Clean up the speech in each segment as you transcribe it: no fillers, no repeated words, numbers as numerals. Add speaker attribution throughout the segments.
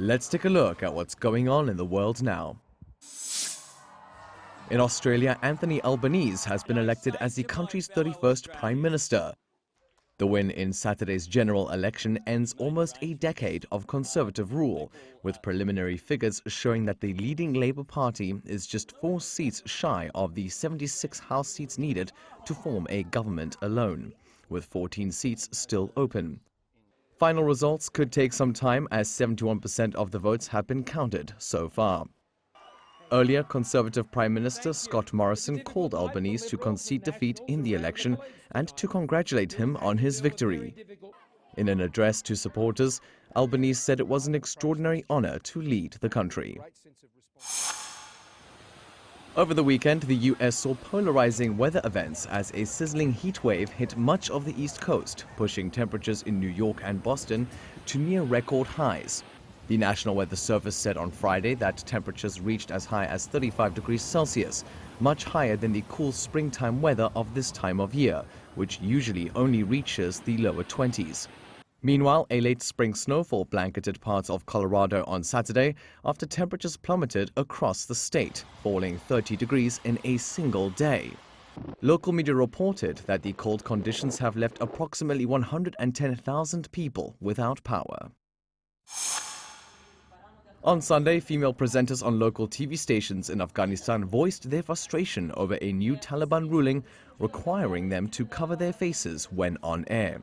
Speaker 1: Let's take a look at what's going on in the world now. In Australia, Anthony Albanese has been elected as the country's 31st Prime Minister. The win in Saturday's general election ends almost a decade of Conservative rule, with preliminary figures showing that the leading Labour Party is just 4 seats shy of the 76 House seats needed to form a government alone, with 14 seats still open. Final results could take some time, as 71% of the votes have been counted so far. Earlier, Conservative Prime Minister Scott Morrison called Albanese to concede defeat in the election and to congratulate him on his victory. In an address to supporters, Albanese said it was an extraordinary honor to lead the country. Over the weekend, the U.S. saw polarizing weather events as a sizzling heatwave hit much of the East Coast, pushing temperatures in New York and Boston to near record highs. The National Weather Service said on Friday that temperatures reached as high as 35 degrees Celsius, much higher than the cool springtime weather of this time of year, which usually only reaches the lower 20s. Meanwhile, a late spring snowfall blanketed parts of Colorado on Saturday after temperatures plummeted across the state, falling 30 degrees in a single day. Local media reported that the cold conditions have left approximately 110,000 people without power. On Sunday, female presenters on local TV stations in Afghanistan voiced their frustration over a new Taliban ruling requiring them to cover their faces when on air.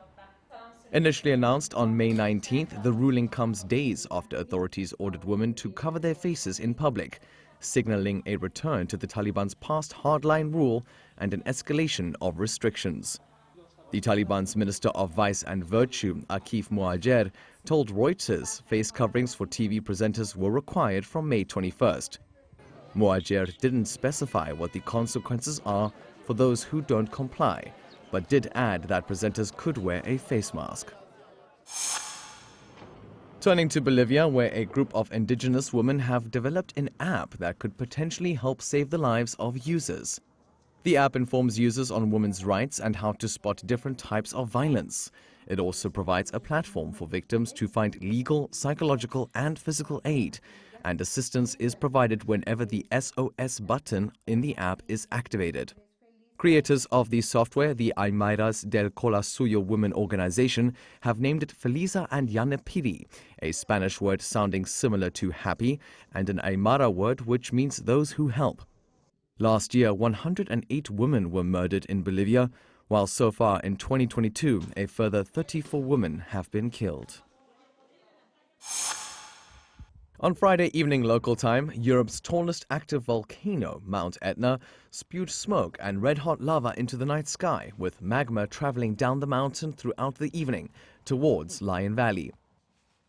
Speaker 1: Initially announced on May 19th, the ruling comes days after authorities ordered women to cover their faces in public, signaling a return to the Taliban's past hardline rule and an escalation of restrictions. The Taliban's Minister of Vice and Virtue, Akif Muajir, told Reuters face coverings for TV presenters were required from May 21st. Muajir didn't specify what the consequences are for those who don't comply, but did add that presenters could wear a face mask. Turning to Bolivia, where a group of indigenous women have developed an app that could potentially help save the lives of users. The app informs users on women's rights and how to spot different types of violence. It also provides a platform for victims to find legal, psychological, and physical aid, and assistance is provided whenever the SOS button in the app is activated. Creators of the software, the Aymayras del Colasuyo Women Organization, have named it Felisa and Yanepiri, a Spanish word sounding similar to happy, and an Aymara word which means those who help. Last year, 108 women were murdered in Bolivia, while so far in 2022, a further 34 women have been killed. On Friday evening local time, Europe's tallest active volcano, Mount Etna, spewed smoke and red-hot lava into the night sky, with magma traveling down the mountain throughout the evening towards Lion Valley.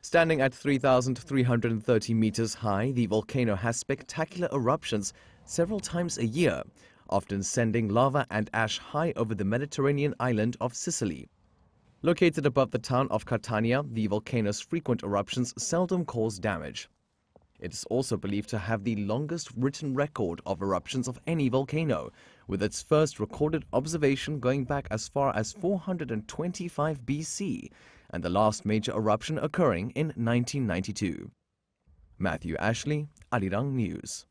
Speaker 1: Standing at 3,330 meters high, the volcano has spectacular eruptions several times a year, often sending lava and ash high over the Mediterranean island of Sicily. Located above the town of Catania, the volcano's frequent eruptions seldom cause damage. It is also believed to have the longest written record of eruptions of any volcano, with its first recorded observation going back as far as 425 BC, and the last major eruption occurring in 1992. Matthew Ashley, Arirang News.